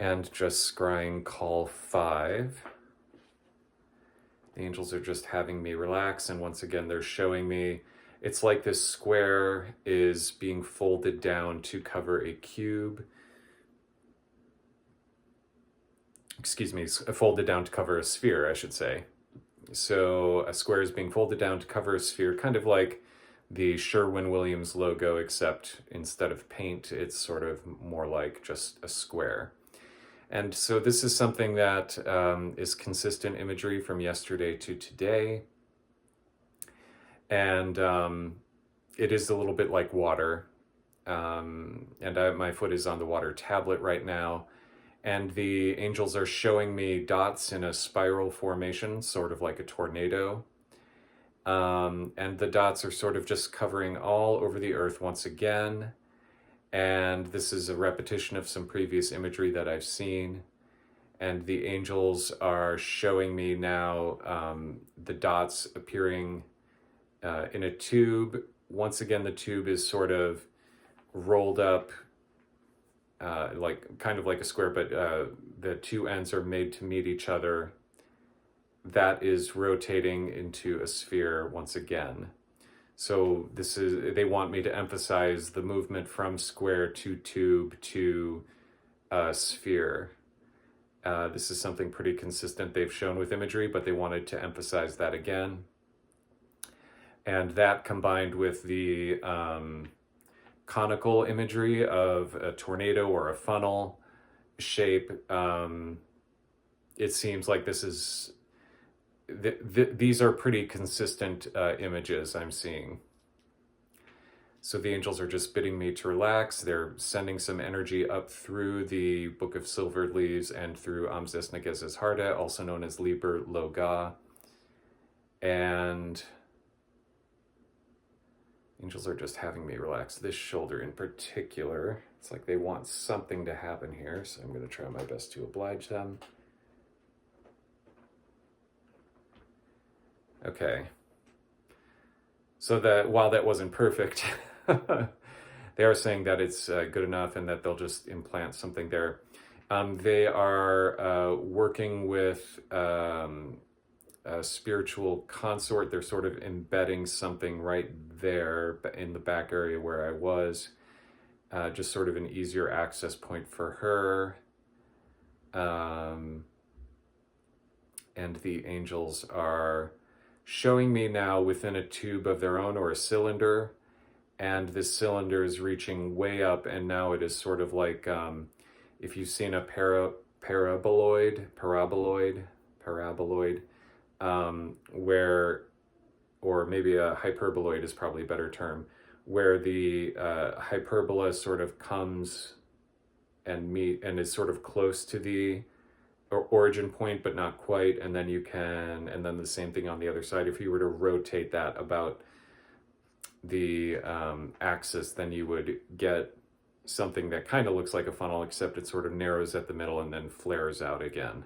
and just scrying call 5. The angels are just having me relax, and once again they're showing me it's like this square is being folded down to cover a cube. Excuse me, folded down to cover a sphere, I should say. So a square is being folded down to cover a sphere, kind of like the Sherwin-Williams logo, except instead of paint, it's sort of more like just a square. And so this is something that is consistent imagery from yesterday to today. And it is a little bit like water. My foot is on the water tablet right now. And the angels are showing me dots in a spiral formation, sort of like a tornado. And the dots are sort of just covering all over the earth once again. And this is a repetition of some previous imagery that I've seen. And the angels are showing me now the dots appearing in a tube. Once again, the tube is sort of rolled up, kind of like a square, but the two ends are made to meet each other. That is rotating into a sphere once again. So they want me to emphasize the movement from square to tube to sphere. This is something pretty consistent they've shown with imagery, but they wanted to emphasize that again. And that combined with the conical imagery of a tornado or a funnel shape, it seems like this is these are pretty consistent images I'm seeing. So the angels are just bidding me to relax. They're sending some energy up through the Book of Silver Leaves and through Amzes Naghezes Hardeh, also known as Liber Loagaeth. And angels are just having me relax this shoulder in particular. It's like they want something to happen here, so I'm going to try my best to oblige them. Okay. So that while that wasn't perfect, they are saying that it's good enough and that they'll just implant something there. They are working with a spiritual consort. They're sort of embedding something right there in the back area where I was, just sort of an easier access point for her. And the angels are showing me now within a tube of their own or a cylinder, and this cylinder is reaching way up, and now it is sort of like if you've seen a paraboloid, where, or maybe a hyperboloid is probably a better term, where the hyperbola sort of comes and is sort of close to the origin point, but not quite, and then and then the same thing on the other side. If you were to rotate that about the axis, then you would get something that kind of looks like a funnel, except it sort of narrows at the middle and then flares out again.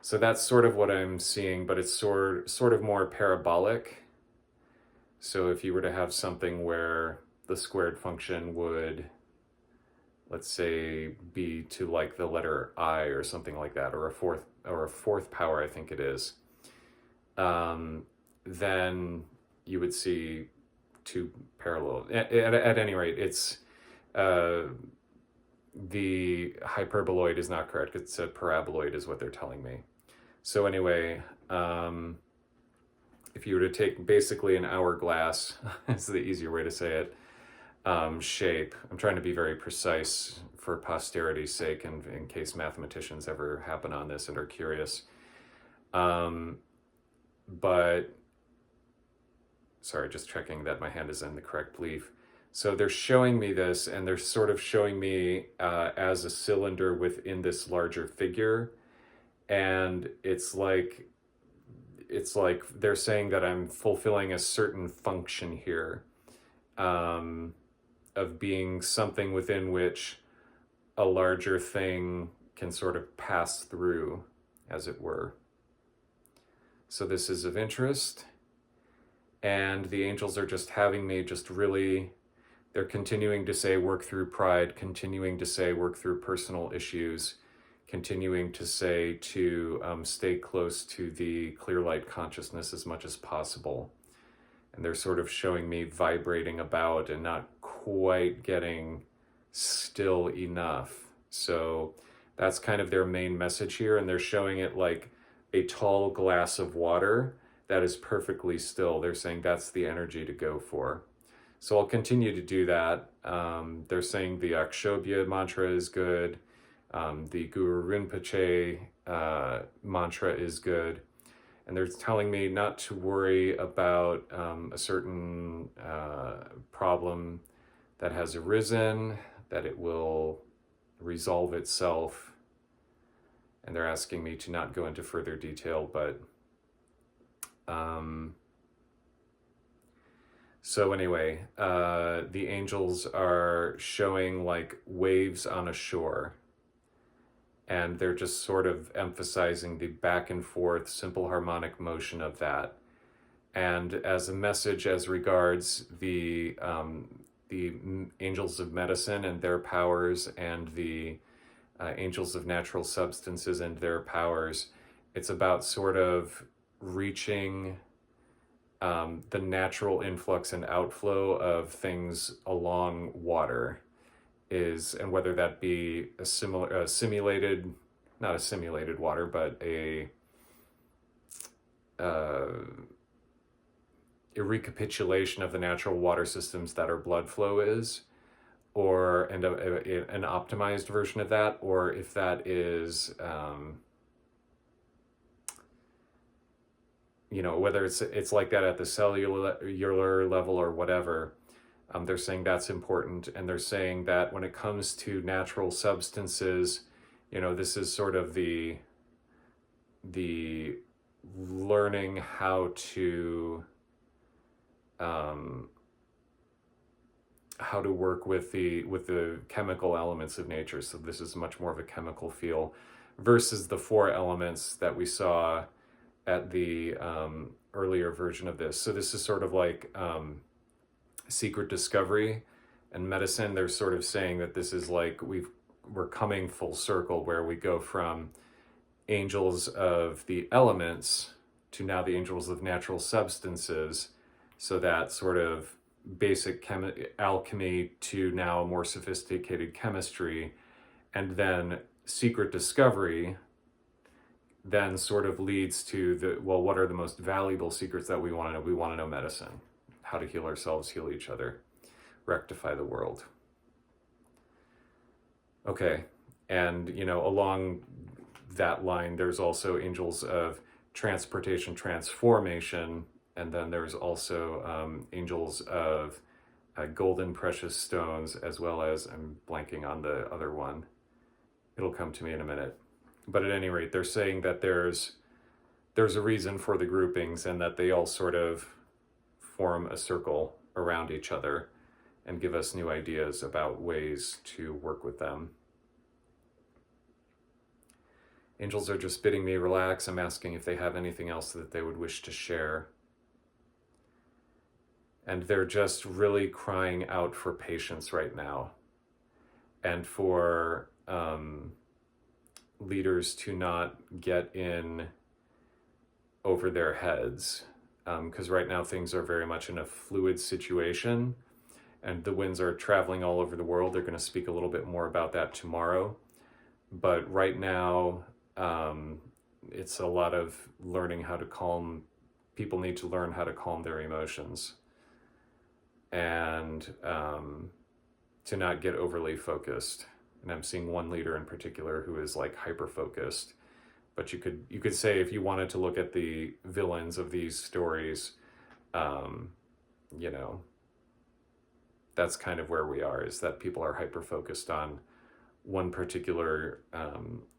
So that's sort of what I'm seeing, but it's sort of more parabolic. So if you were to have something where the squared function would, let's say, be to like the letter I or something like that, or a fourth power, I think it is, then you would see two parallel. At any rate, it's the hyperboloid is not correct. It's a paraboloid is what they're telling me. So anyway, if you were to take basically an hourglass, is the easier way to say it, shape. I'm trying to be very precise for posterity's sake and in case mathematicians ever happen on this and are curious. But, sorry, just checking that my hand is in the correct leaf. So they're showing me this, and they're sort of showing me as a cylinder within this larger figure. And it's like they're saying that I'm fulfilling a certain function here, of being something within which a larger thing can sort of pass through, as it were. So this is of interest. And the angels are just having me just really, they're continuing to say work through pride, continuing to say work through personal issues, continuing to say to stay close to the clear light consciousness as much as possible. And they're sort of showing me vibrating about and not quite getting still enough. So that's kind of their main message here. And they're showing it like a tall glass of water that is perfectly still. They're saying that's the energy to go for. So I'll continue to do that. They're saying the Akshobhya mantra is good. The Guru Rinpoche mantra is good. And they're telling me not to worry about a certain problem that has arisen, that it will resolve itself. And they're asking me to not go into further detail, but so anyway, the angels are showing like waves on a shore. And they're just sort of emphasizing the back and forth, simple harmonic motion of that. And as a message as regards the angels of medicine and their powers, and the angels of natural substances and their powers, it's about sort of reaching the natural influx and outflow of things along water. And whether that be a simulated, not a simulated water, but a recapitulation of the natural water systems that our blood flow is, or an optimized version of that, or if that is, whether it's like that at the cellular level or whatever. They're saying that's important, and they're saying that when it comes to natural substances, this is sort of the learning how to work with the chemical elements of nature. So this is much more of a chemical feel versus the 4 elements that we saw at the earlier version of this. So this is sort of like secret discovery and medicine. They're sort of saying that this is like we're coming full circle, where we go from angels of the elements to now the angels of natural substances. So that sort of basic alchemy to now more sophisticated chemistry, and then secret discovery then sort of leads to what are the most valuable secrets that we want to know? We want to know medicine. How to heal ourselves, heal each other, rectify the world. Okay, and along that line, there's also angels of transportation, transformation, and then there's also angels of golden precious stones, as well as, I'm blanking on the other one. It'll come to me in a minute. But at any rate, they're saying that there's a reason for the groupings, and that they all sort of form a circle around each other and give us new ideas about ways to work with them. Angels are just bidding me relax. I'm asking if they have anything else that they would wish to share. And they're just really crying out for patience right now, and for leaders to not get in over their heads. Because right now things are very much in a fluid situation, and the winds are traveling all over the world. They're going to speak a little bit more about that tomorrow. But right now, it's a lot of learning how to calm. People need to learn how to calm their emotions, and to not get overly focused. And I'm seeing one leader in particular who is like hyper-focused. But you could say, if you wanted to look at the villains of these stories, that's kind of where we are, is that people are hyper-focused on one particular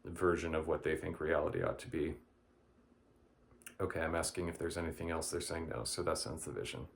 version of what they think reality ought to be. Okay, I'm asking if there's anything else. They're saying no, so that ends the vision.